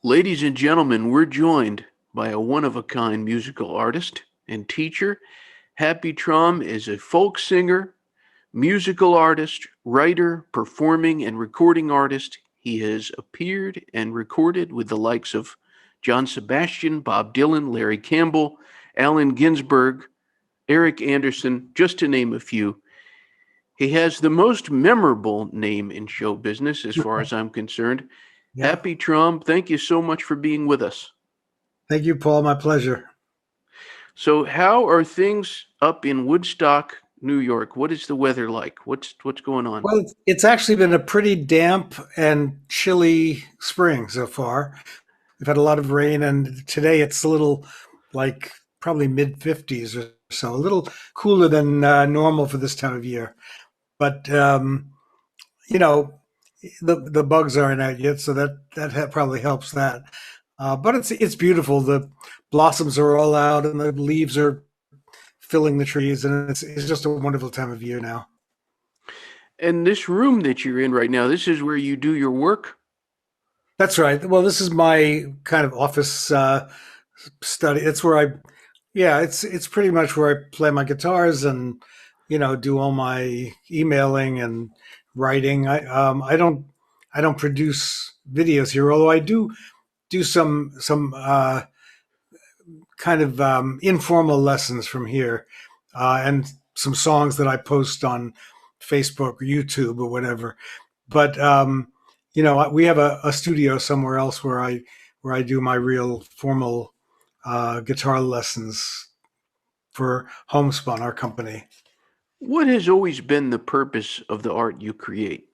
Ladies and gentlemen, we're joined by a one-of-a-kind musical artist and teacher. Happy Traum is a folk singer, musical artist, writer, performing, and recording artist. He has appeared and recorded with the likes of John Sebastian, Bob Dylan, Larry Campbell, Allen Ginsberg, Eric Anderson, just to name a few. He has the most memorable name in show business, as far as I'm concerned. Yeah. Happy Traum, thank you so much for being with us. Thank you, Paul. My pleasure. So, how are things up in Woodstock, New York? What is the weather like? What's going on? Well, it's actually been a pretty damp and chilly spring so far. We've had a lot of rain, and today it's a little like probably mid 50s or so, a little cooler than normal for this time of year. But you know, the bugs aren't out yet, so probably helps that. But it's beautiful. The blossoms are all out, and the leaves are filling the trees, and it's just a wonderful time of year now. And this room that you're in right now, this is where you do your work? That's right. Well, this is my kind of office study. It's where yeah, it's pretty much where I play my guitars and do all my emailing and writing. I don't produce videos here, although I do some kind of informal lessons from here, and some songs that I post on Facebook or YouTube or whatever. But we have a studio somewhere else where I do my real formal guitar lessons for Homespun, our company. What has always been the purpose of the art you create?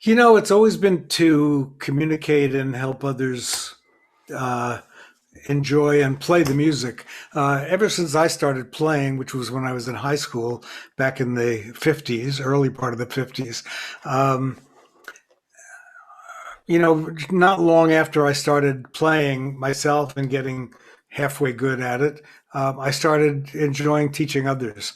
It's always been to communicate and help others uh, enjoy and play the music. Ever since I started playing, which was when I was in high school back in the 50s, early part of the 50s, um, not long after I started playing myself and getting halfway good at it, I started enjoying teaching others.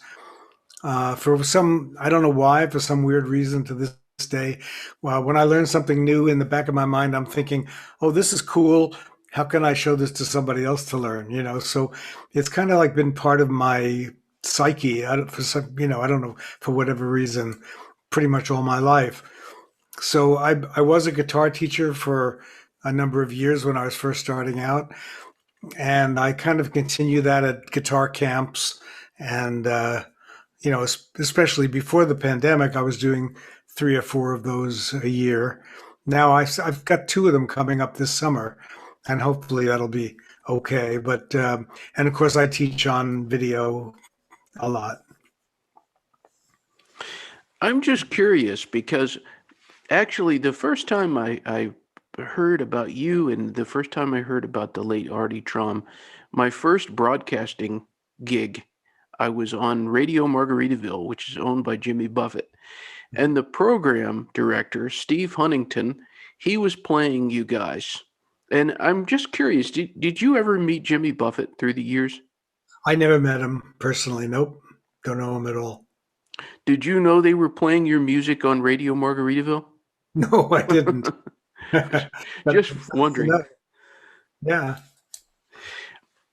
For some, I don't know why, for some weird reason to this day, when I learn something new in the back of my mind, I'm thinking, oh, this is cool. How can I show this to somebody else to learn? So it's kind of like been part of my psyche. I don't know, for whatever reason, pretty much all my life. So I was a guitar teacher for a number of years when I was first starting out, and I kind of continue that at guitar camps, and especially before the pandemic, I was doing 3 or 4 of those a year. Now I've got 2 of them coming up this summer, and hopefully that'll be okay. But and of course I teach on video a lot. I'm just curious because actually, the first time I heard about you and the first time I heard about the late Artie Traum, my first broadcasting gig, I was on Radio Margaritaville, which is owned by Jimmy Buffett. And the program director, Steve Huntington, he was playing you guys. And I'm just curious, did you ever meet Jimmy Buffett through the years? I never met him personally. Nope, don't know him at all. Did you know they were playing your music on Radio Margaritaville? No, I didn't. just, But just wondering. yeah.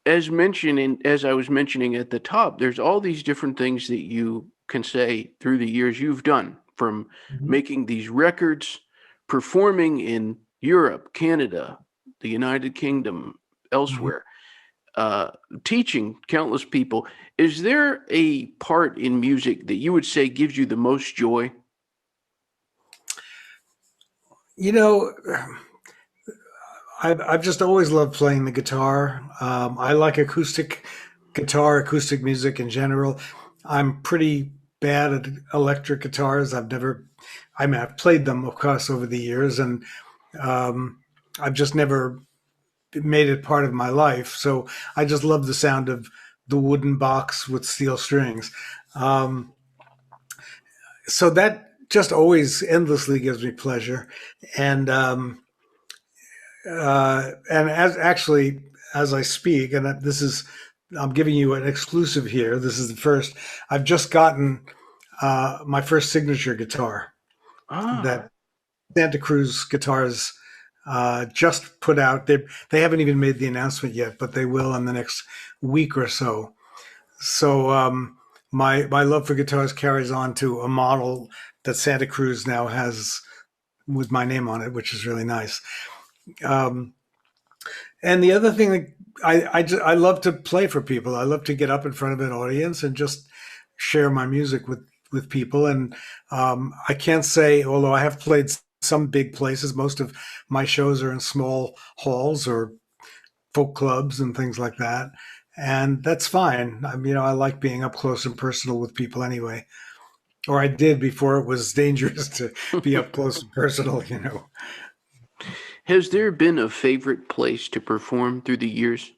As I was mentioning at the top, there's all these different things that you can say through the years you've done, from Mhm. making these records, performing in Europe, Canada, the United Kingdom, Mhm. elsewhere, teaching countless people. Is there a part in music that you would say gives you the most joy? You know, I've just always loved playing the guitar. I like acoustic guitar, acoustic music in general. I'm pretty bad at electric guitars. I mean, I've played them, of course, over the years, and um, I've just never made it part of my life. So I just love the sound of the wooden box with steel strings. Um, so that just always endlessly gives me pleasure. And as I speak, and I'm giving you an exclusive here. This is the first. I've just gotten my first signature guitar Ah, that Santa Cruz Guitars just put out. They haven't even made the announcement yet, but they will in the next week or so. So my love for guitars carries on to a model that Santa Cruz now has with my name on it, which is really nice. Um, and the other thing that I love to play for people. I love to get up in front of an audience and just share my music with people. And I can't say, although I have played some big places, most of my shows are in small halls or folk clubs and things like that. And that's fine. I like being up close and personal with people anyway. Or I did before it was dangerous to be up close and personal. Has there been a favorite place to perform through the years?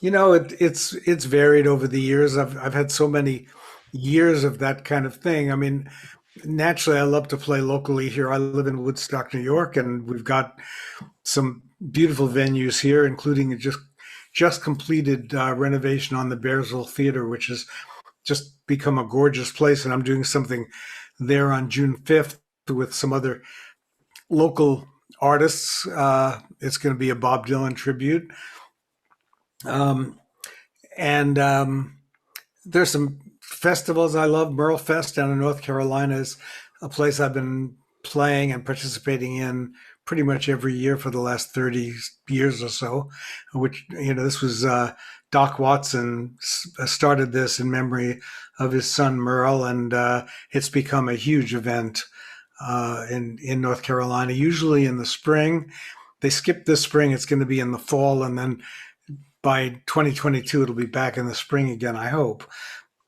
It's varied over the years. I've had so many years of that kind of thing. I mean, naturally, I love to play locally here. I live in Woodstock, New York, and we've got some beautiful venues here, including a just completed renovation on the Bearsville Theater, which has just become a gorgeous place. And I'm doing something there on June 5th with some other local artists. It's going to be a Bob Dylan tribute. Um, and There's some festivals I love. Merle Fest down in North Carolina is a place I've been playing and participating in pretty much every year for the last 30 years or so. Which, this was Doc Watson started this in memory of his son Merle, and it's become a huge event in North Carolina. Usually in the spring, they skip this spring. It's going to be in the fall, and then by 2022, it'll be back in the spring again, I hope.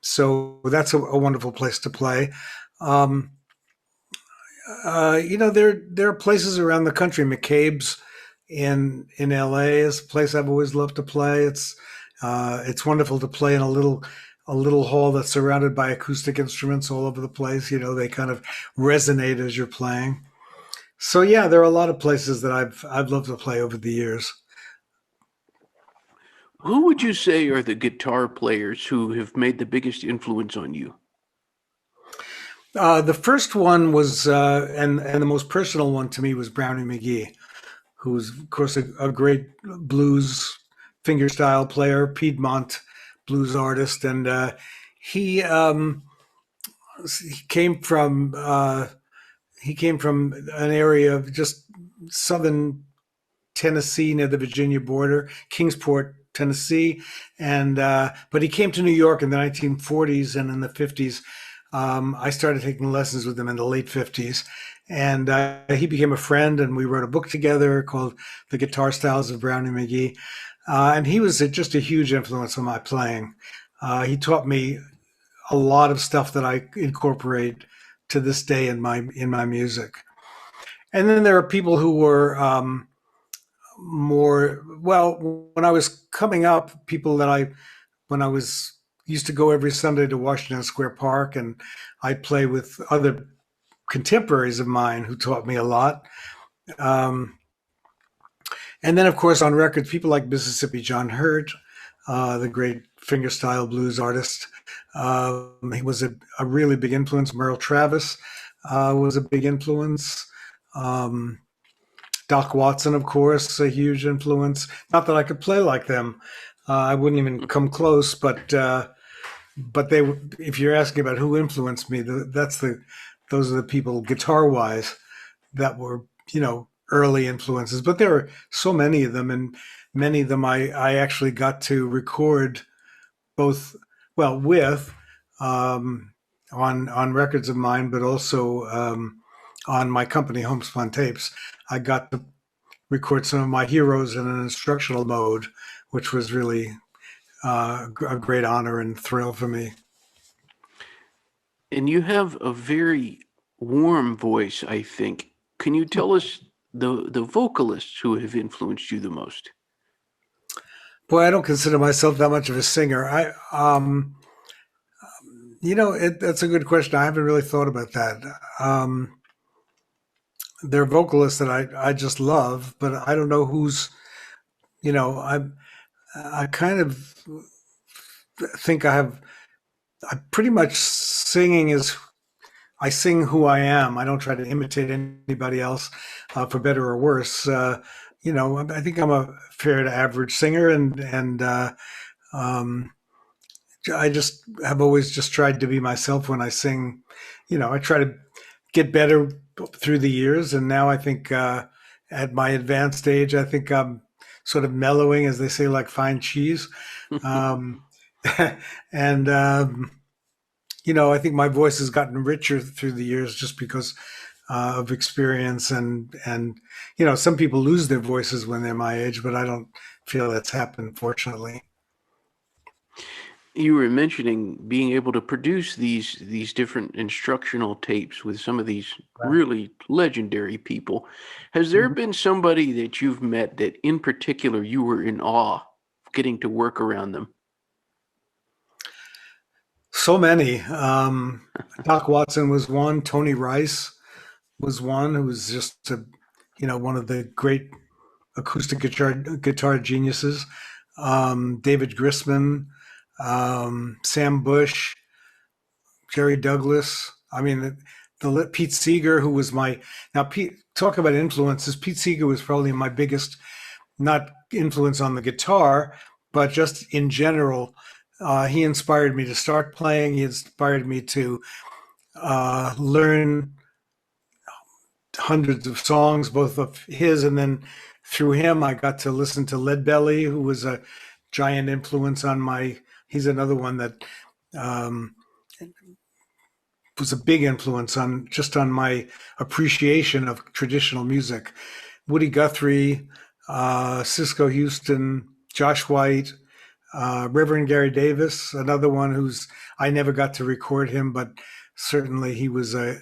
So that's a wonderful place to play. Um, there are places around the country. McCabe's in LA is a place I've always loved to play. It's wonderful to play in a little hall that's surrounded by acoustic instruments all over the place. They kind of resonate as you're playing. So yeah, there are a lot of places that I've loved to play over the years. Who would you say are the guitar players who have made the biggest influence on you? The first one was, and the most personal one to me was Brownie McGee, who's of course a great blues fingerstyle player, Piedmont blues artist, and he came from an area of just southern Tennessee near the Virginia border, Kingsport, Tennessee, and but he came to New York in the 1940s, and in the 50s, I started taking lessons with him in the late 50s, and he became a friend, and we wrote a book together called "The Guitar Styles of Brownie McGee," and he was just a huge influence on my playing. He taught me a lot of stuff that I incorporate to this day in my music. And then there are people who were more well when I was coming up. People that I when I was used to go every Sunday to Washington Square Park, and I'd play with other contemporaries of mine who taught me a lot. Um, and then, of course, on records, people like Mississippi John Hurt, the great fingerstyle blues artist. He was a really big influence. Merle Travis was a big influence. Um, Doc Watson, of course, a huge influence. Not that I could play like them. I wouldn't even come close, but they. If you're asking about who influenced me, those are the people guitar wise that were early influences. But there are so many of them, and many of them I actually got to record both well with on records of mine, but also on my company Homespun tapes. I got to record some of my heroes in an instructional mode, which was really a great honor and thrill for me. And you have a very warm voice, I think. Can you tell us the vocalists who have influenced you the most? Boy, I don't consider myself that much of a singer. That's a good question. I haven't really thought about that. There are vocalists that I just love, but I don't know who's, you know, I kind of think I pretty much singing is I sing who I am. I don't try to imitate anybody else, for better or worse. I think I'm a fair to average singer, and um, I just have always just tried to be myself when I sing. I try to get better through the years, and now I think, at my advanced age, I think I'm sort of mellowing, as they say, like fine cheese. Um, and I think my voice has gotten richer through the years just because, of experience, and some people lose their voices when they're my age, but I don't feel that's happened, fortunately. You were mentioning being able to produce these different instructional tapes with some of these really legendary people. Has there Mhm. been somebody that you've met that in particular you were in awe of getting to work around them? So many. Doc Watson was one. Tony Rice was one, who was just one of the great acoustic guitar geniuses. David Grisman, Sam Bush, Jerry Douglas. I mean, Pete Seeger, who was my now Pete. Talk about influences. Pete Seeger was probably my biggest, not influence on the guitar, but just in general. He inspired me to start playing. He inspired me to learn hundreds of songs, both of his, and then through him, I got to listen to Leadbelly, who was a giant influence on my. He's another one that, um, was a big influence on my appreciation of traditional music. Woody Guthrie, Cisco Houston, Josh White, Reverend Gary Davis, another one who's I never got to record him, but certainly he was a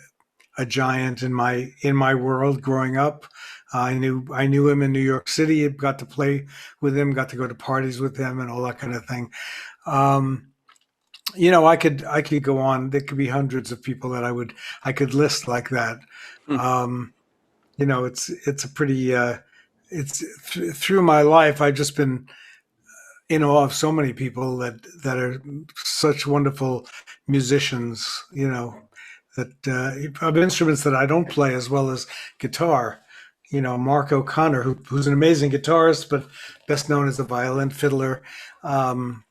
giant in my world growing up. I knew him in New York City. Got to play with him. Got to go to parties with him and all that kind of thing. Um, I could go on. There could be hundreds of people that I could list like that. Hmm. Um, it's a pretty through my life. I've just been in awe of so many people that are such wonderful musicians. That of instruments that I don't play as well as guitar. Mark O'Connor, who's an amazing guitarist, but best known as a violin fiddler. Um,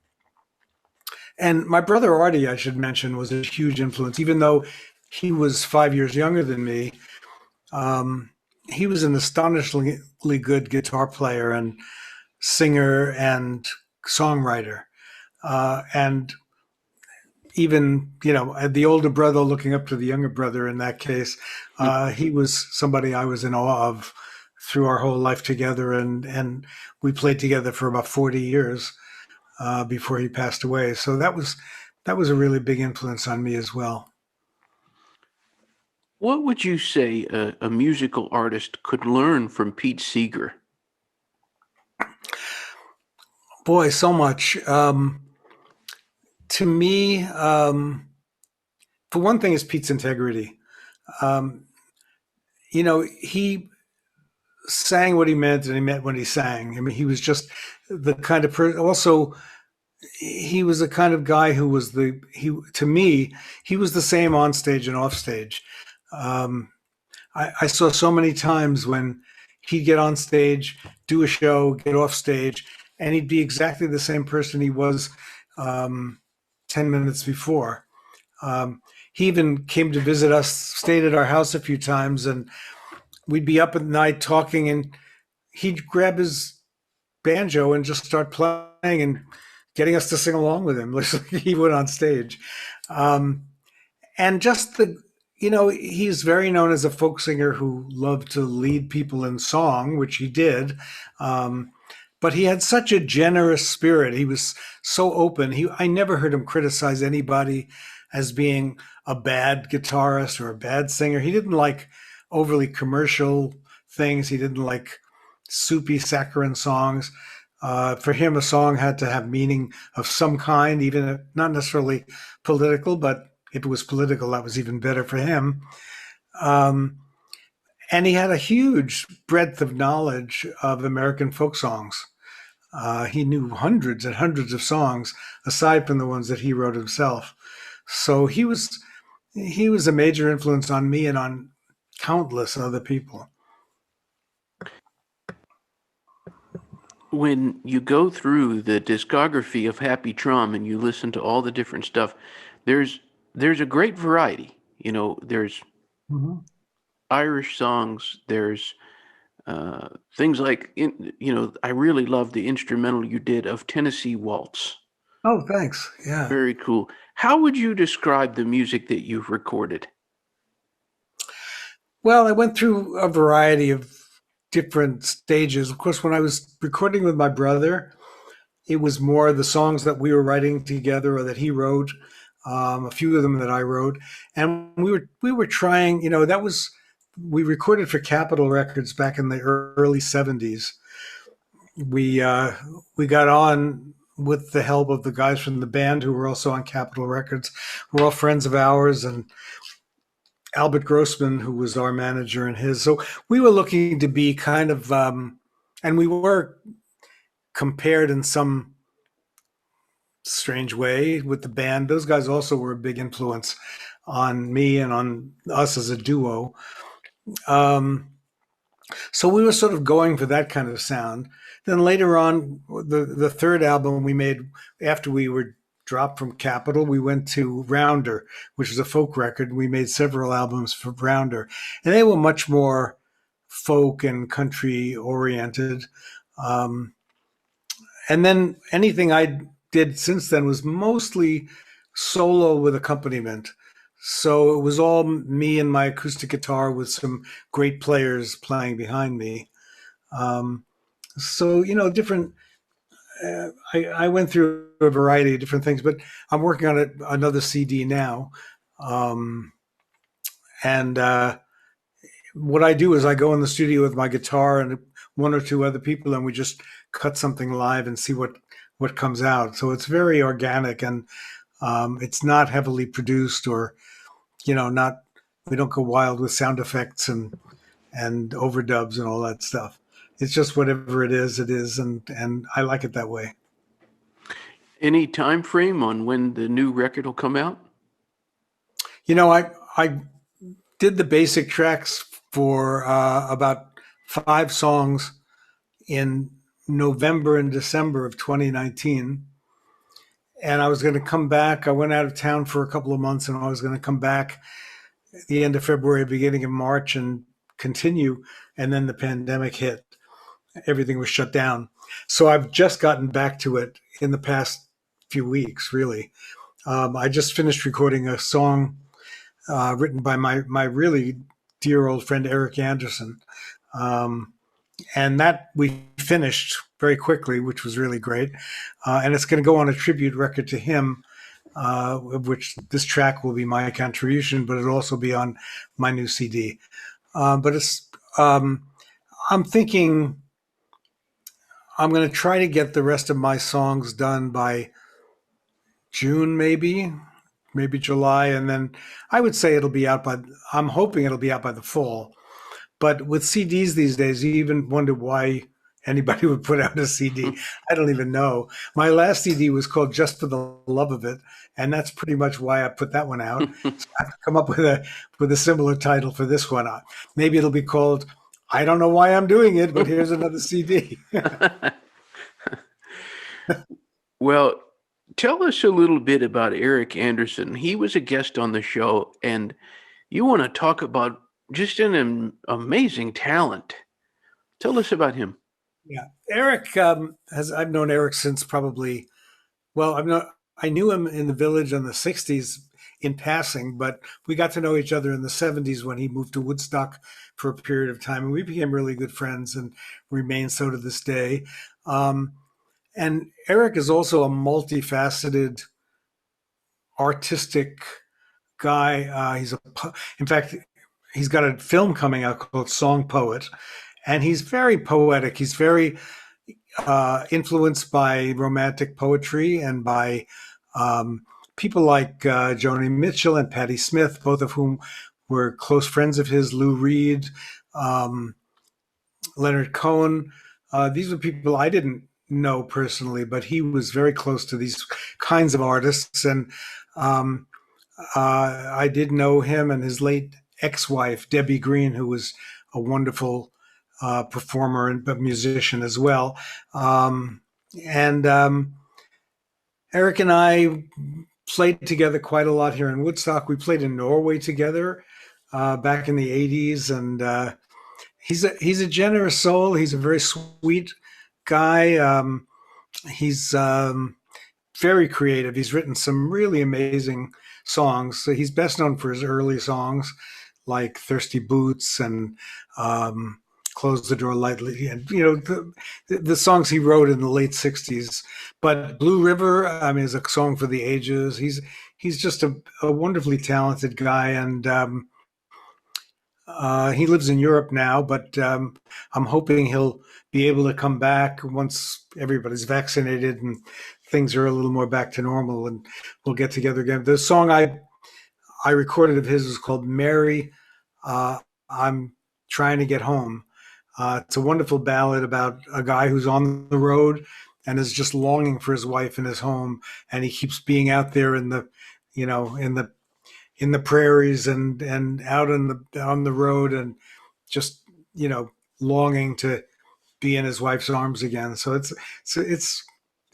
and my brother Artie, I should mention, was a huge influence. Even though he was 5 years younger than me, um, he was an astonishingly good guitar player and singer and songwriter. And even the older brother looking up to the younger brother in that case, he was somebody I was in awe of through our whole life together, and we played together for about 40 years before he passed away. So that was a really big influence on me as well. What would you say a musical artist could learn from Pete Seeger? Boy, so much. To me, for one thing, is Pete's integrity. Um, he sang what he meant, and he meant what he sang. I mean, he was just the kind of person. Also, he was the kind of guy who was to me, he was the same on stage and off stage. Um, I saw so many times when he'd get on stage, do a show, get off stage, and he'd be exactly the same person he was, um, 10 minutes before. Um, he even came to visit us, stayed at our house a few times, and we'd be up at night talking, and he'd grab his banjo and just start playing and getting us to sing along with him, like he would on stage. Um, and just he's very known as a folk singer who loved to lead people in song, which he did. Um, but he had such a generous spirit. He was so open. I never heard him criticize anybody as being a bad guitarist or a bad singer. He didn't like overly commercial things. He didn't like soupy, saccharine songs. For him, a song had to have meaning of some kind, even if not necessarily political, but if it was political, that was even better for him. Um, and he had a huge breadth of knowledge of American folk songs. He knew hundreds and hundreds of songs aside from the ones that he wrote himself. So he was, he was a major influence on me and on countless other people. When you go through the discography of Happy Traum and you listen to all the different stuff, there's there's a great variety. There's Mhm. Irish songs. There's things like I really love the instrumental you did of Tennessee Waltz. Oh, thanks. Yeah. Very cool. How would you describe the music that you've recorded? Well, I went through a variety of different stages. Of course, when I was recording with my brother, it was more the songs that we were writing together or that he wrote, a few of them that I wrote, and we were trying. That was we recorded for Capitol Records back in the early '70s. We got on with the help of the guys from the band who were also on Capitol Records. We're all friends of ours, and Albert Grossman, who was our manager, and his. So we were looking to be kind of, and we were compared in some strange way with the band. Those guys also were a big influence on me and on us as a duo. Um, so we were sort of going for that kind of sound. Then later on, the third album we made after we were dropped from Capitol, we went to Rounder, which is a folk record. We made several albums for Rounder, and they were much more folk and country oriented. Um, and then anything I did since then was mostly solo with accompaniment. So it was all me and my acoustic guitar with some great players playing behind me. Um, so different. I went through a variety of different things, but I'm working on another CD now, um, and what I do is I go in the studio with my guitar and one or two other people, and we just cut something live and see what comes out. So it's very organic, and it's not heavily produced, or not. We don't go wild with sound effects and overdubs and all that stuff. It's just whatever it is, and I like it that way. Any time frame on when the new record will come out? I did the basic tracks for about 5 songs in November and December of 2019. And I was going to come back. I went out of town for a couple of months, and I was going to come back at the end of February, beginning of March, and continue. And then the pandemic hit. Everything was shut down. So I've just gotten back to it in the past few weeks, really. I just finished recording a song written by my really dear old friend Eric Anderson. Um, and that we finished very quickly, which was really great. And it's going to go on a tribute record to him, of which this track will be my contribution, but it'll also be on my new CD. But I'm thinking I'm going to try to get the rest of my songs done by June, maybe July, and then I would say it'll be out by. I'm hoping it'll be out by the fall. But with CDs these days, you even wonder why anybody would put out a CD. I don't even know. My last CD was called Just for the Love of It, and that's pretty much why I put that one out. So I have to come up with a similar title for this one. Maybe it'll be called I don't know why I'm doing it, but here's another CD. Well, tell us a little bit about Eric Anderson. He was a guest on the show, and you want to talk about just an amazing talent. Tell us about him. Yeah, Eric I've known Eric since probably. Well, I knew him in the Village in the '60s in passing, but we got to know each other in the '70s when he moved to Woodstock for a period of time, and we became really good friends and remain so to this day. Um, and Eric is also a multifaceted artistic guy. In fact, he's got a film coming out called Song Poet, and he's very poetic. He's very influenced by romantic poetry and by people like Joni Mitchell and Patti Smith, both of whom were close friends of his. Lou Reed, um, Leonard Cohen. These were people I didn't know personally, but he was very close to these kinds of artists. And um, I did know him and his late ex-wife, Debbie Green, who was a wonderful performer and but musician as well. Um, and Eric and I played together quite a lot here in Woodstock. We played in Norway together back in the '80s, and he's a generous soul. He's a very sweet guy. He's very creative. He's written some really amazing songs. So he's best known for his early songs like Thirsty Boots and um, Close the Door Lightly, and the songs he wrote in the late '60s. But Blue River, I mean, is a song for the ages. He's just a wonderfully talented guy, and he lives in Europe now. But I'm hoping he'll be able to come back once everybody's vaccinated and things are a little more back to normal, and we'll get together again. The song I recorded of his is called Mary. I'm trying to get home. It's a wonderful ballad about a guy who's on the road and is just longing for his wife and his home, and he keeps being out there in the, in the prairies and out on the road, and just you know longing to be in his wife's arms again. So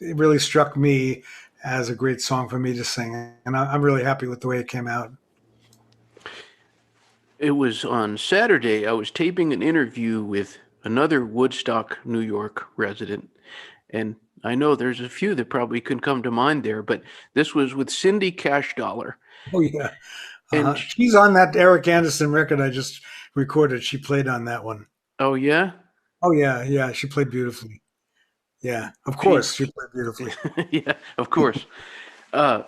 it really struck me as a great song for me to sing, and I'm really happy with the way it came out. It was on Saturday. I was taping an interview with another Woodstock, New York resident, and I know there's a few that probably couldn't come to mind there, but this was with Cindy Cash Dollar. Oh yeah, And she's on that Eric Anderson record I just recorded. She played on that one. oh yeah, Oh yeah, yeah, she played beautifully. Yeah, of she course she played beautifully. yeah, of course. Uh,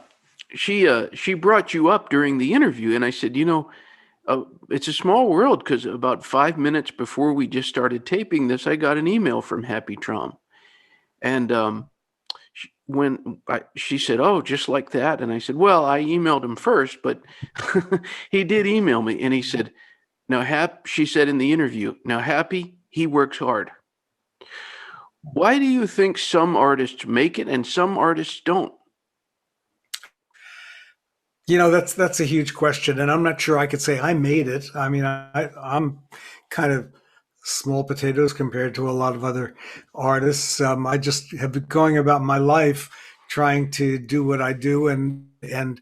she brought you up during the interview, and I said, it's a small world because about 5 minutes before we just started taping this, I got an email from Happy Traum, and she said, "Oh, just like that," and I said, "Well, I emailed him first, but he did email me," and he said, "Now, she said in the interview, now Happy, he works hard. Why do you think some artists make it and some artists don't?" That's a huge question, and I'm not sure I could say I made it. I mean, I'm kind of small potatoes compared to a lot of other artists. I just have been going about my life trying to do what I do, and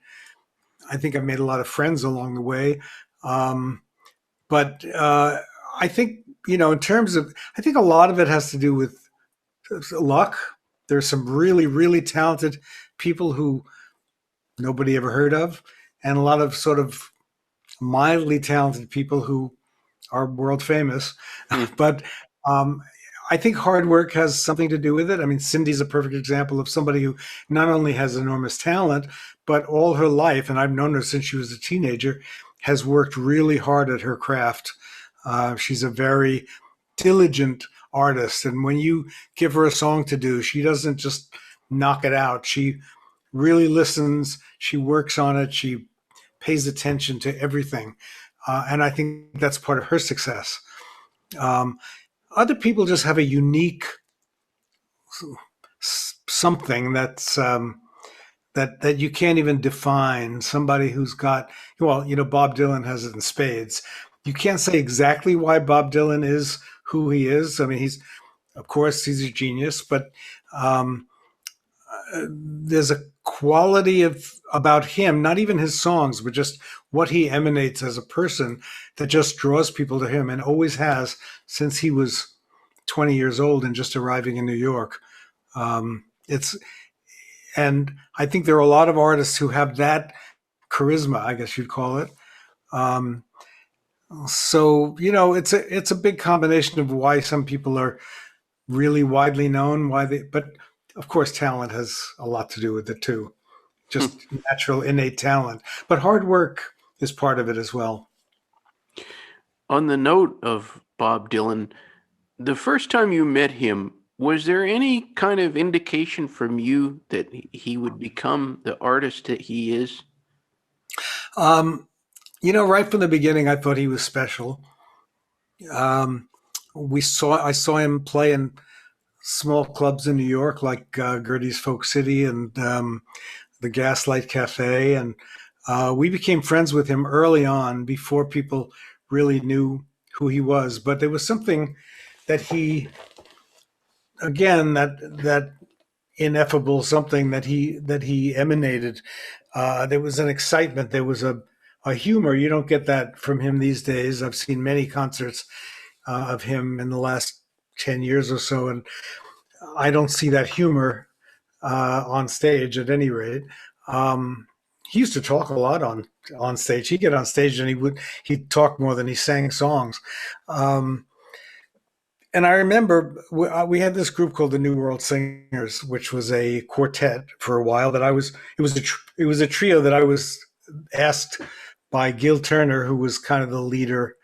I think I've made a lot of friends along the way. Um, but I think in terms of, I think a lot of it has to do with luck. There's some really, really talented people who nobody ever heard of, and a lot of sort of mildly talented people who are world famous. Hmm. But um, I think hard work has something to do with it. I mean, Cindy's a perfect example of somebody who not only has enormous talent, but all her life, and I've known her since she was a teenager, has worked really hard at her craft. She's a very diligent artist. And when you give her a song to do, she doesn't just knock it out. She really listens, she works on it, she pays attention to everything. And I think that's part of her success. Um, Other people just have a unique something that you can't even define. Somebody who's got, well, Bob Dylan has it in spades. You can't say exactly why Bob Dylan is who he is. I mean, of course, he's a genius, but um, there's a quality about him, not even his songs, but just what he emanates as a person that just draws people to him, and always has since he was 20 years old and just arriving in New York. It's And I think there are a lot of artists who have that charisma, I guess you'd call it. Um, so it's a big combination of why some people are really widely known, but of course talent has a lot to do with it too, just natural innate talent. But hard work is part of it as well. On the note of Bob Dylan, the first time you met him, was there any kind of indication from you that he would become the artist that he is? Um, right from the beginning, I thought he was special. Um, I saw him play in small clubs in New York, like Gertie's Folk City and the Gaslight Cafe, and We became friends with him early on before people really knew who he was. But there was something that he, again, that ineffable something that he emanated. There was an excitement. There was a humor. You don't get that from him these days. I've seen many concerts of him in the last 10 years or so, and I don't see that humor on stage at any rate. He used to talk a lot on stage. He'd get on stage and he'd talk more than he sang songs. Um, and I remember we had this group called the New World Singers, which was a quartet for a while. It was a trio that I was asked by Gil Turner, who was kind of the leader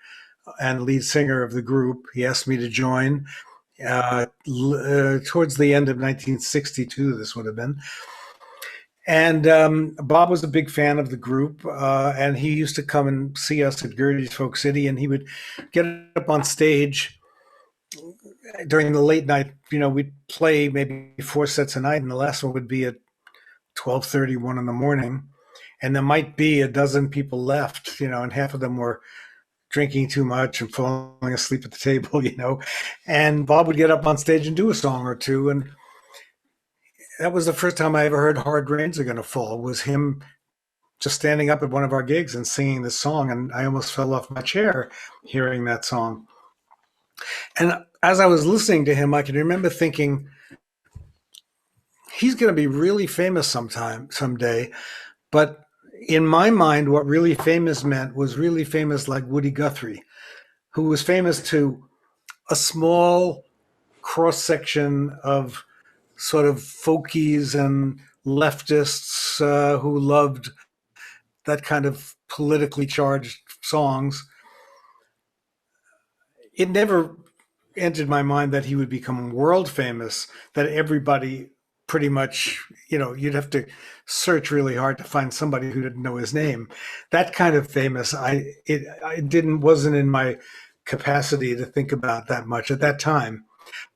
and lead singer of the group. He asked me to join towards the end of 1962. This would have been. And Bob was a big fan of the group, and he used to come and see us at Gertie's Folk City, and he would get up on stage during the late night. We'd play maybe 4 sets a night, and the last one would be at 12:30, 1 in the morning, and there might be a dozen people left, and half of them were drinking too much and falling asleep at the table, and Bob would get up on stage and do a song or two, and that was the first time I ever heard "Hard Rains Are Gonna Fall." Was him just standing up at one of our gigs and singing this song, and I almost fell off my chair hearing that song. And as I was listening to him, I can remember thinking, he's going to be really famous someday. But in my mind, what really famous meant was really famous like Woody Guthrie, who was famous to a small cross-section of sort of folkies and leftists who loved that kind of politically charged songs. It never entered my mind that he would become world famous, that everybody pretty much, you'd have to search really hard to find somebody who didn't know his name. That kind of famous, wasn't in my capacity to think about that much at that time.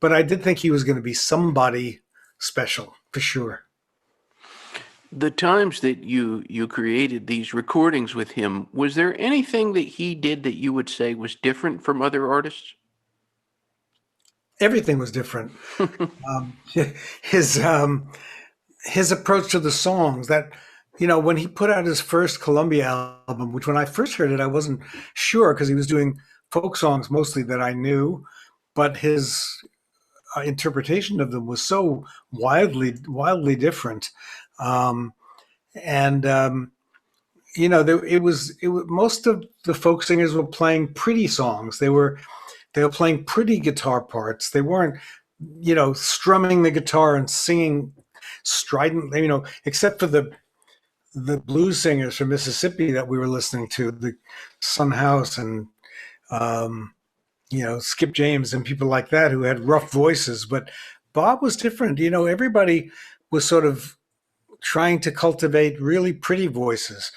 But I did think he was going to be somebody special, for sure. The times that you created these recordings with him, was there anything that he did that you would say was different from other artists? Everything was different. um, his his approach to the songs, that when he put out his first Columbia album, which when I first heard it I wasn't sure, because he was doing folk songs mostly that I knew, but his interpretation of them was so wildly different. And it was most of the folk singers were playing pretty songs. They were playing pretty guitar parts. They weren't strumming the guitar and singing strident, except for the blues singers from Mississippi that we were listening to, the Son House and Skip James and people like that, who had rough voices. But Bob was different. Everybody was sort of trying to cultivate really pretty voices.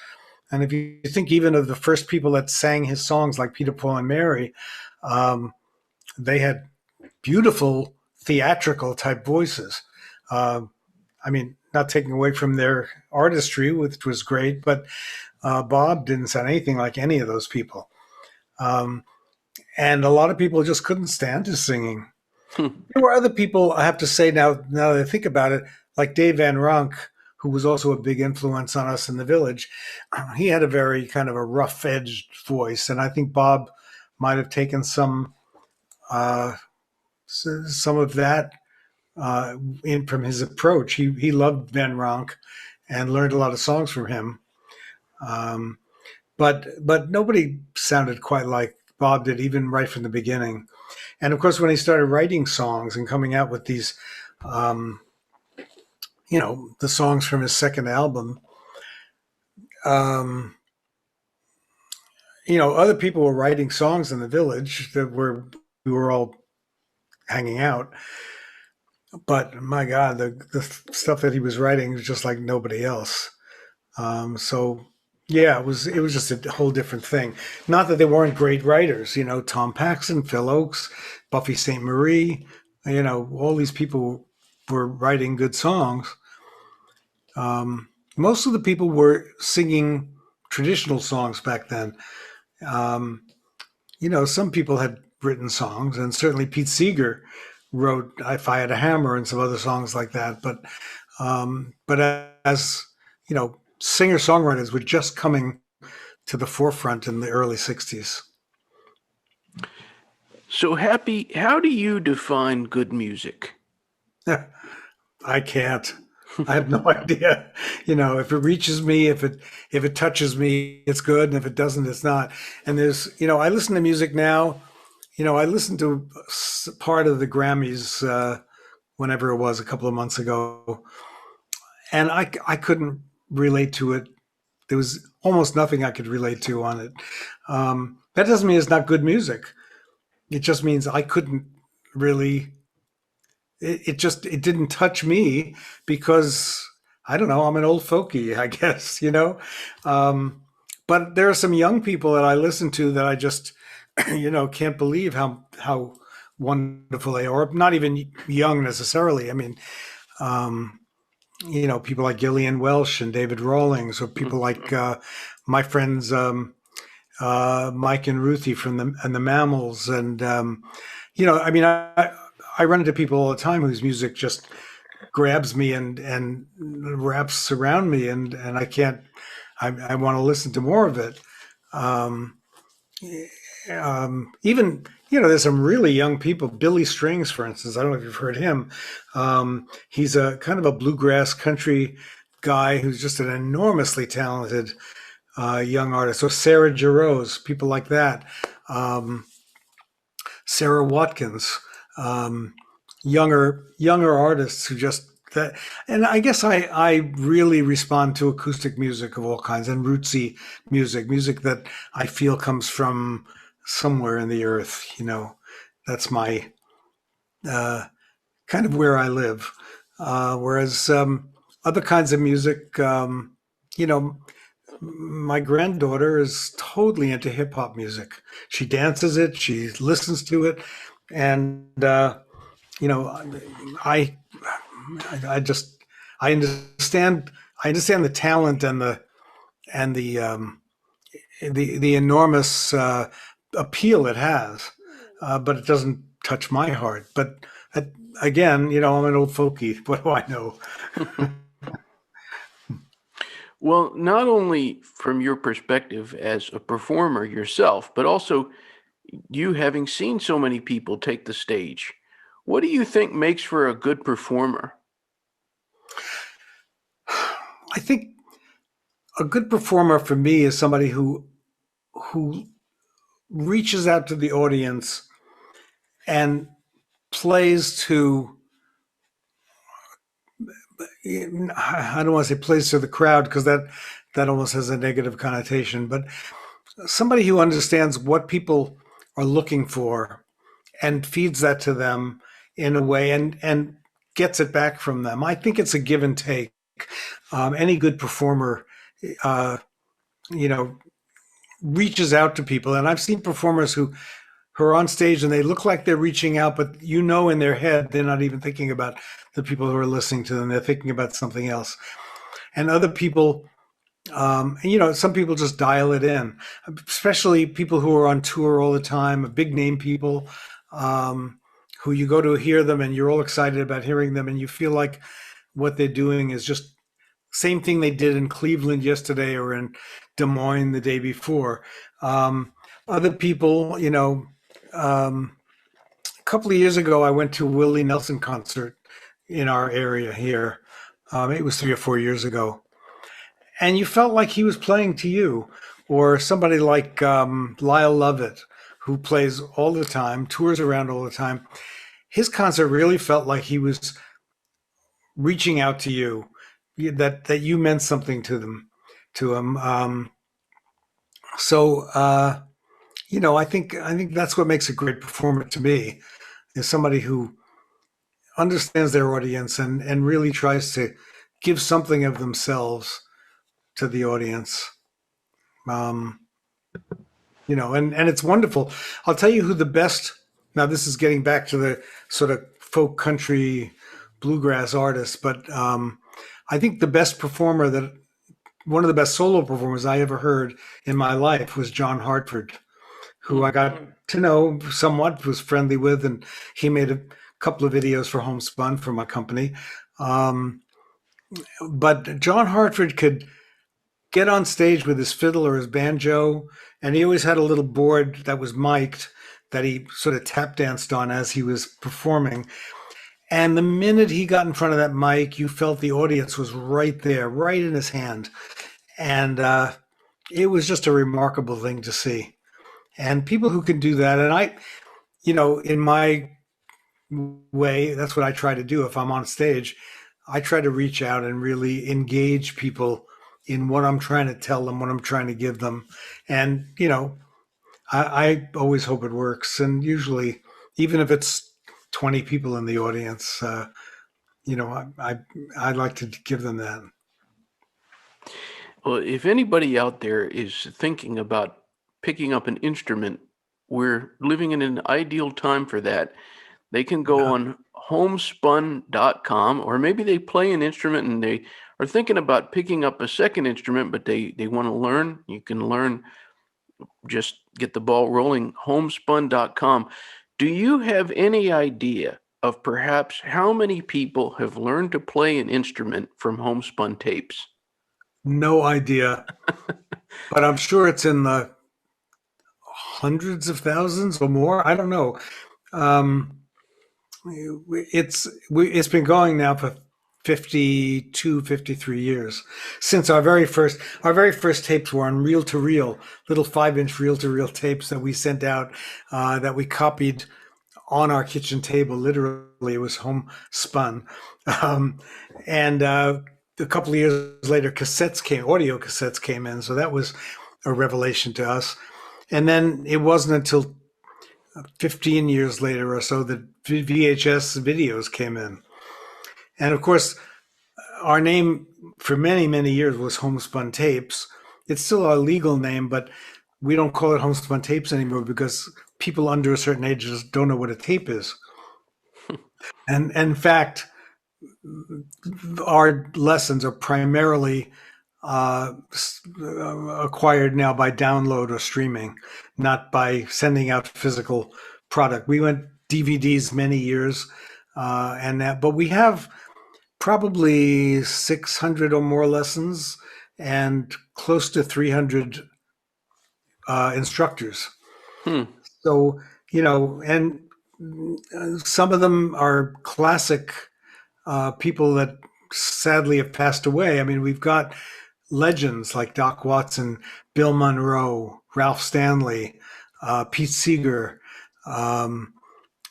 And if you think even of the first people that sang his songs, like Peter, Paul, and Mary, they had beautiful theatrical type voices. Not taking away from their artistry, which was great, but Bob didn't sound anything like any of those people. And a lot of people just couldn't stand his singing. There were other people, I have to say, now that I think about it, like Dave Van Ronk, who was also a big influence on us in the Village. He had a very kind of a rough-edged voice, and I think Bob might have taken some of that in from his approach. He loved Van Ronk and learned a lot of songs from him. But nobody sounded quite like Bob did, even right from the beginning. And of course, when he started writing songs and coming out with these, the songs from his second album, other people were writing songs in the Village that we were all hanging out. But my God, the stuff that he was writing was just like nobody else. So yeah, it was just a whole different thing. Not that they weren't great writers, Tom Paxson, Phil Oakes, Buffy St. Marie, all these people were writing good songs. Most of the people were singing traditional songs back then. Um, some people had written songs, and certainly Pete Seeger wrote "If I Had a Hammer" and some other songs like that. But as singer songwriters were just coming to the forefront in the early '60s. So, Happy, how do you define good music? I can't. I have no idea. If it reaches me, if it touches me, it's good, and if it doesn't, it's not. And I listen to music now. I listened to part of the Grammys whenever it was a couple of months ago, and I couldn't relate to it. There was almost nothing I could relate to on it. That doesn't mean it's not good music. It just means I couldn't really. It didn't touch me because I don't know. I'm an old folky, I guess. But there are some young people that I listen to that I just can't believe how wonderful they are. Not even young necessarily. I mean, um, people like Gillian Welsh and David Rawlings, or people like my friends Mike and Ruthie from the Mammals, and I mean, I run into people all the time whose music just grabs me and wraps around me, and I can't. I want to listen to more of it. Um, Even there's some really young people. Billy Strings, for instance. I don't know if you've heard him. He's a kind of a bluegrass country guy who's just an enormously talented young artist. So Sarah Jarosz, people like that. Um, Sarah Watkins, younger artists who just that. And I guess I really respond to acoustic music of all kinds and rootsy music that I feel comes from somewhere in the earth. That's my uh, kind of where I live. Whereas other kinds of music, you know, my granddaughter is totally into hip hop music. She dances it, she listens to it, and you know, I, I just, I understand, I understand the talent and the enormous appeal it has, but it doesn't touch my heart. But uh, again, I'm an old folkie. What do I know? Well, not only from your perspective as a performer yourself, but also you having seen so many people take the stage. What do you think makes for a good performer? I think a good performer for me is somebody who reaches out to the audience and plays to I don't want to say plays to the crowd because that almost has a negative connotation, but somebody who understands what people are looking for and feeds that to them in a way and gets it back from them. I think it's a give and take. Any good performer, uh, you know, reaches out to people, and I've seen performers who are on stage and they look like they're reaching out, but in their head they're not even thinking about the people who are listening to them. They're thinking about something else. And other people, some people just dial it in, especially people who are on tour all the time, big name people, who you go to hear them and you're all excited about hearing them, and you feel like what they're doing is just same thing they did in Cleveland yesterday or in Des Moines the day before. Other people, a couple of years ago, I went to a Willie Nelson concert in our area here. It was 3 or 4 years ago, and you felt like he was playing to you, or somebody like Lyle Lovett, who plays all the time, tours around all the time. His concert really felt like he was reaching out to you, that you meant something to him. So I think that's what makes a great performer to me, is somebody who understands their audience and really tries to give something of themselves to the audience. Um, and it's wonderful. I'll tell you who the best, now this is getting back to the sort of folk country bluegrass artists, but I think the best performer one of the best solo performers I ever heard in my life was John Hartford, who Hmm. I got to know somewhat, was friendly with, and he made a couple of videos for Homespun for my company. Um, but John Hartford could get on stage with his fiddle or his banjo, and he always had a little board that was mic'd that he sort of tap danced on as he was performing. And the minute he got in front of that mic, you felt the audience was right there, right in his hand. And it was just a remarkable thing to see. And people who can do that, and I, in my way, that's what I try to do if I'm on stage. I try to reach out and really engage people in what I'm trying to tell them, what I'm trying to give them. And, I always hope it works. And usually, even if it's 20 people in the audience, I like to give them that. Well, if anybody out there is thinking about picking up an instrument, we're living in an ideal time for that. They can go Yeah. on homespun.com, or maybe they play an instrument and they are thinking about picking up a second instrument, but they want to learn. You can learn, just get the ball rolling. Homespun.com. Do you have any idea of perhaps how many people have learned to play an instrument from homespun tapes? No idea, but I'm sure it's in the hundreds of thousands or more. I don't know. Um, it's been going now for 52, 53 years since our very first tapes were on reel to reel, little 5-inch reel to reel tapes that we sent out, that we copied on our kitchen table. Literally, it was homespun. um, and a couple of years later, audio cassettes came in, so that was a revelation to us. And then it wasn't until 15 years later or so that VHS videos came in. And of course, our name for many, many years was Homespun Tapes. It's still our legal name, but we don't call it Homespun Tapes anymore because people under a certain age just don't know what a tape is. And in fact, our lessons are primarily acquired now by download or streaming, not by sending out physical product. We went DVDs many years, but we have probably 600 or more lessons and close to 300 instructors. Hmm. So, and some of them are classic people that sadly have passed away. I mean, we've got legends like Doc Watson, Bill Monroe, Ralph Stanley, Pete Seeger, um,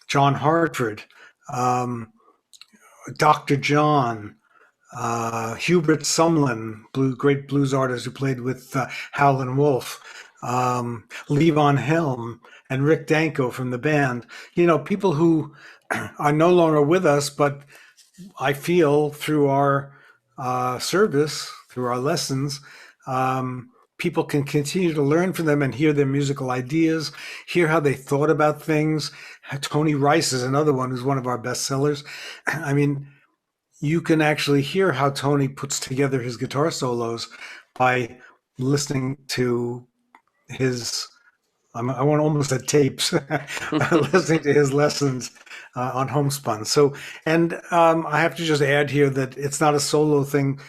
John Hartford, um, Dr. John, Hubert Sumlin, great blues artist who played with Howlin' Wolf, Levon Helm, and Rick Danko from the band. People who are no longer with us, but I feel through our service, through our lessons, people can continue to learn from them and hear their musical ideas, hear how they thought about things. Tony Rice is another one who's one of our best sellers. I mean, you can actually hear how Tony puts together his guitar solos by listening to his I want almost at tapes, listening to his lessons on Homespun. So, and I have to just add here that it's not a solo thing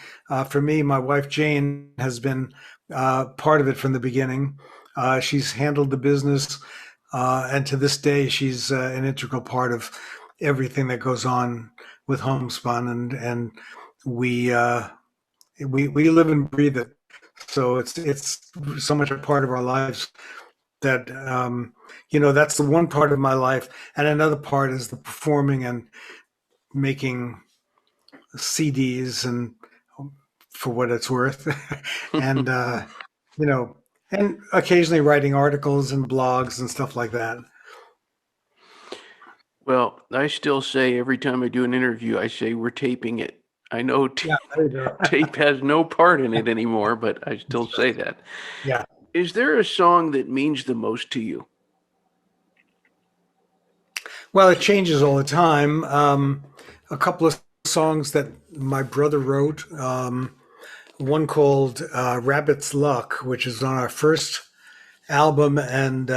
for me. My wife Jane has been part of it from the beginning. She's handled the business, and to this day, she's an integral part of everything that goes on with Homespun, and we we live and breathe it. So it's so much a part of our lives that that's the one part of my life, and another part is the performing and making CDs, and for what it's worth, and you know and occasionally writing articles and blogs and stuff like that. Well, I still say every time I do an interview, I say we're taping it. I know Yeah, there you go. tape has no part in it anymore, but I still say that. Yeah. Is there a song that means the most to you? Well, it changes all the time. A couple of songs that my brother wrote. one called Rabbit's Luck, which is on our first album and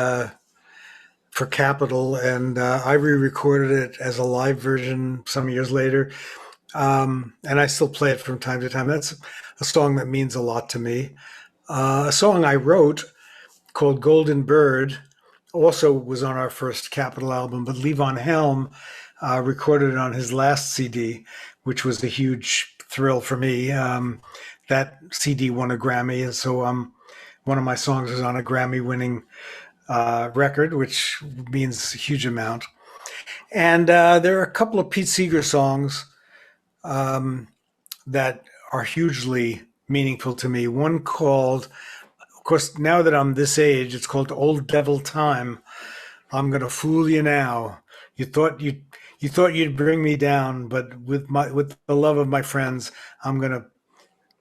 for Capitol, and I re-recorded it as a live version some years later, and I still play it from time to time. That's a song that means a lot to me. A song I wrote called Golden Bird also was on our first Capitol album, but Levon Helm recorded it on his last CD, which was a huge thrill for me. That CD won a Grammy, and so one of my songs is on a Grammy-winning record, which means a huge amount. And there are a couple of Pete Seeger songs um, that are hugely meaningful to me. One called, of course, now that I'm this age, it's called "Old Devil Time." I'm gonna fool you now. You thought you'd bring me down, but with the love of my friends, I'm gonna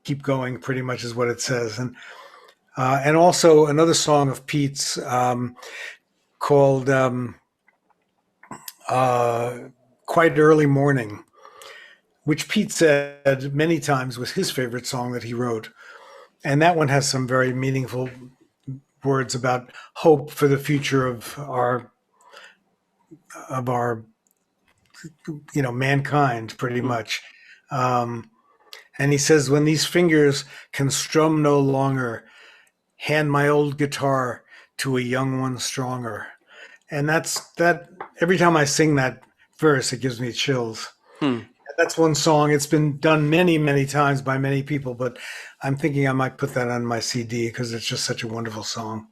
keep going. Pretty much is what it says, and also another song of Pete's called uh, "Quite Early Morning," which Pete said many times was his favorite song that he wrote, and that one has some very meaningful words about hope for the future of our mankind, pretty Hmm. much. Um, and he says, when these fingers can strum no longer, hand my old guitar to a young one stronger. And that. Every time I sing that verse, it gives me chills. Hmm. That's one song. It's been done many, many times by many people, but I'm thinking I might put that on my CD because it's just such a wonderful song.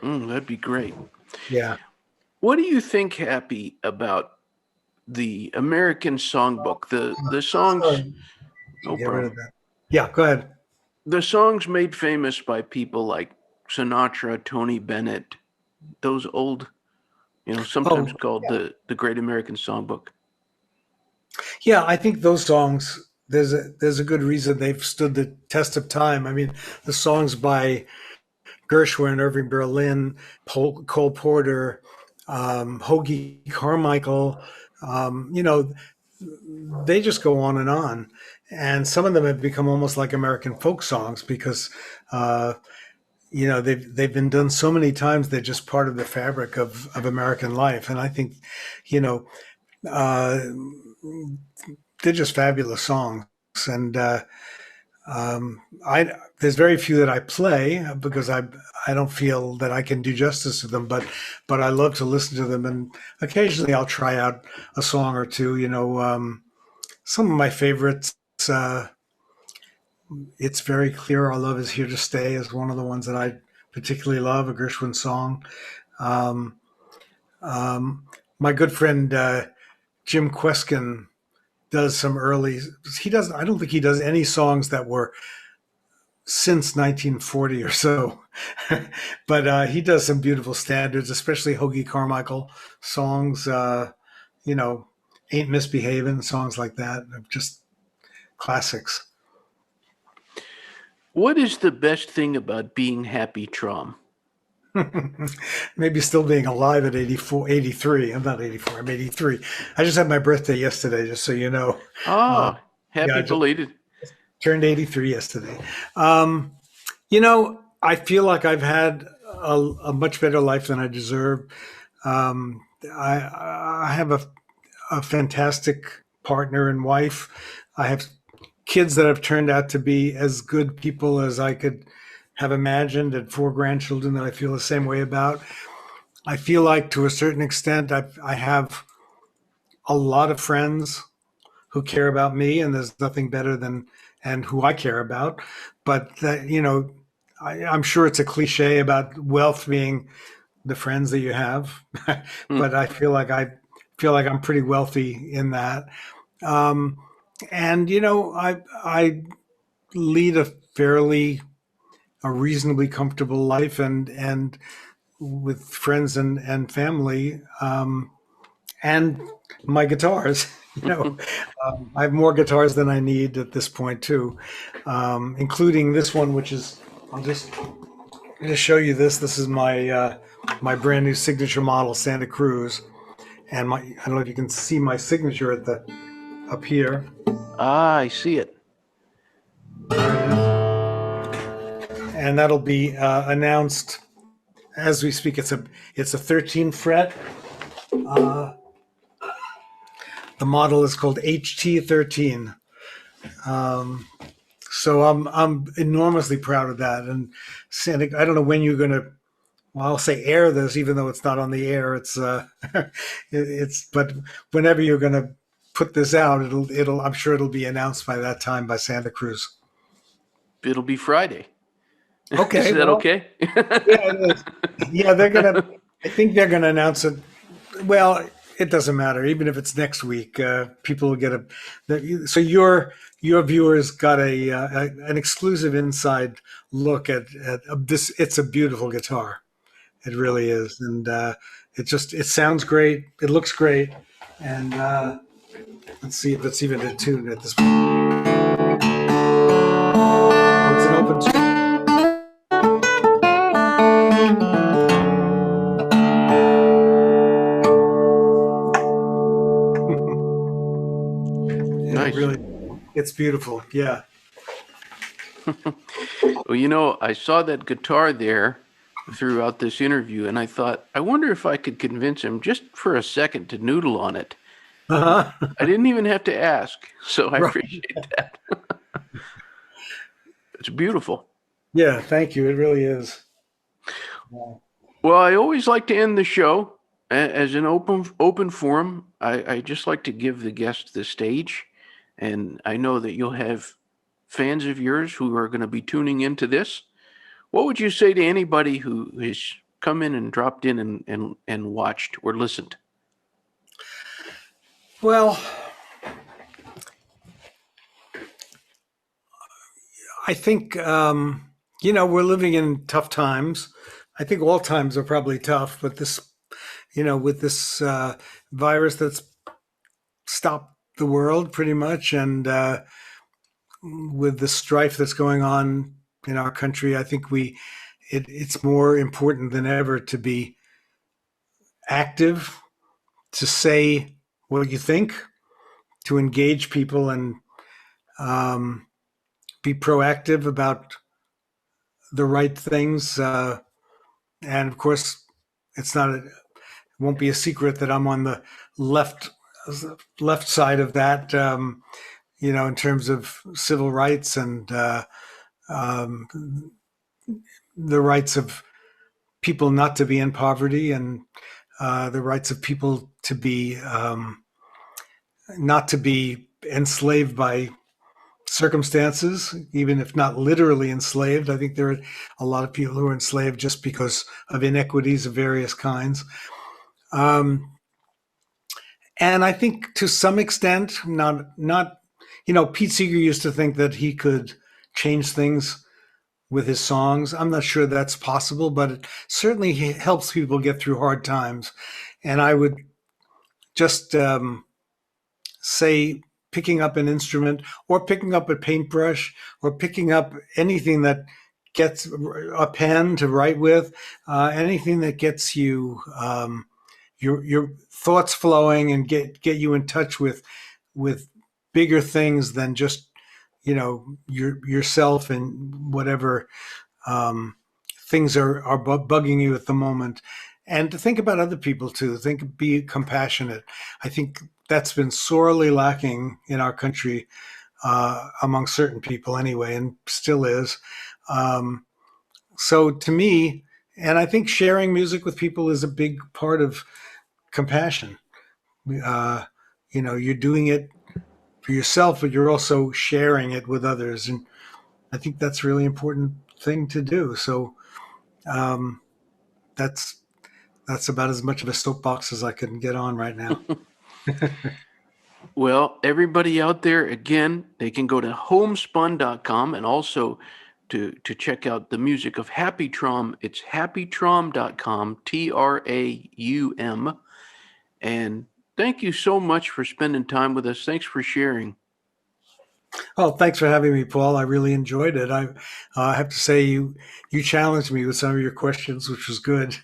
That'd be great. Yeah. What do you think, Happy, about the American songbook? The songs, Sorry. no Get rid problem. of that. Yeah, go ahead. The songs made famous by people like Sinatra, Tony Bennett, those old, sometimes Oh, called the Great American Songbook. yeah, I think those songs, there's a good reason they've stood the test of time. I mean, the songs by Gershwin, Irving Berlin, Cole Porter, Hoagie Carmichael, you know, they just go on and on. And some of them have become almost like American folk songs because uh, they've been done so many times. They're just part of the fabric of American life. And I think, you know, uh, they're just fabulous songs. And I there's very few that I play because I don't feel that I can do justice to them, but I love to listen to them, and occasionally I'll try out a song or two. Some of my favorites. Uh, it's very clear our love is here to stay is one of the ones that I particularly love, a Gershwin song. Um, um, my good friend Jim Kweskin does some early. He does. I don't think he does any songs that were since 1940 or so. But he does some beautiful standards, especially Hoagie Carmichael songs, you know, Ain't Misbehavin', songs like that, just classics. What is the best thing about being Happy Traum? Maybe still being alive at 84, 83. I'm not 84, I'm 83. I just had my birthday yesterday, just so you know. Uh, Ah, yeah, happy I just belated. turned 83 yesterday. I feel like I've had a much better life than I deserve. I have a fantastic partner and wife. I have kids that have turned out to be as good people as I could have imagined, and four grandchildren that I feel the same way about. I feel like to a certain extent, I have a lot of friends who care about me, and there's nothing better than and who I care about. But I'm sure it's a cliche about wealth being the friends that you have, Hmm. but I feel like I'm pretty wealthy in that. Um, and I lead a reasonably comfortable life, and with friends and family, and my guitars. I have more guitars than I need at this point too, including this one, which is I'll just show you this. This is my brand new signature model, Santa Cruz, and I don't know if you can see my signature at the up here. Ah, I see it. There it is. and that'll be announced as we speak. It's a 13 fret. Uh, the model is called HT13. So I'm enormously proud of that. And Santa, I don't know when you're going to, well, I'll say air this, even though it's not on the air. It's but whenever you're going to put this out, I'm sure it'll be announced by that time by Santa Cruz. It'll be Friday. Okay, Is that well, okay? yeah, it is. Yeah, I think they're gonna announce it. Well, it doesn't matter. Even if it's next week, people will get so your viewers got an exclusive inside look at this. It's a beautiful guitar. It really is, and it sounds great. It looks great, and let's see if it's even in tune at this point. Oh, it's an open tune. Nice. It's beautiful. Yeah. Well, I saw that guitar there throughout this interview, and I thought, I wonder if I could convince him just for a second to noodle on it. Uh-huh. I didn't even have to ask, so I Right. appreciate that. It's beautiful. Yeah, thank you. It really is. Well, I always like to end the show as an open forum. I just like to give the guest the stage, and I know that you'll have fans of yours who are going to be tuning into this. What would you say to anybody who has come in and dropped in and watched or listened? Well, I think we're living in tough times. I think all times are probably tough, but with this virus that's stopped the world pretty much, and with the strife that's going on in our country, I think it's more important than ever to be active, to say what you think, to engage people, and be proactive about the right things. And of course, it won't be a secret that I'm on the left side of that. In terms of civil rights and um, the rights of people not to be in poverty, and the rights of people to be not to be enslaved by circumstances, even if not literally enslaved. I think there are a lot of people who are enslaved just because of inequities of various kinds. And I think to some extent, not Pete Seeger used to think that he could change things with his songs. I'm not sure that's possible, but it certainly helps people get through hard times. And I would just say picking up an instrument, or picking up a paintbrush, or picking up anything that gets a pen to write with, anything that gets you your thoughts flowing and get you in touch with bigger things than just yourself and whatever things are bugging you at the moment. And to think about other people too. Be compassionate. I think that's been sorely lacking in our country, among certain people anyway, and still is. So to me, and I think sharing music with people is a big part of compassion. You're doing it for yourself, but you're also sharing it with others, and I think that's a really important thing to do. So that's about as much of a soapbox as I can get on right now. Well, everybody out there, again, they can go to homespun.com, and also to check out the music of Happy Traum. It's happytraum.com, Traum. And thank you so much for spending time with us. Thanks for sharing. Oh, thanks for having me, Paul. I really enjoyed it. I have to say you challenged me with some of your questions, which was good.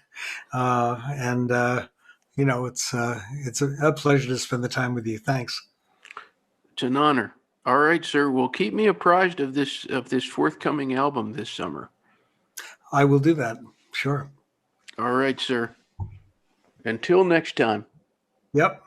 And it's a pleasure to spend the time with you. Thanks. It's an honor. All right, sir. Well, keep me apprised of this forthcoming album this summer. I will do that. Sure. All right, sir. Until next time. Yep.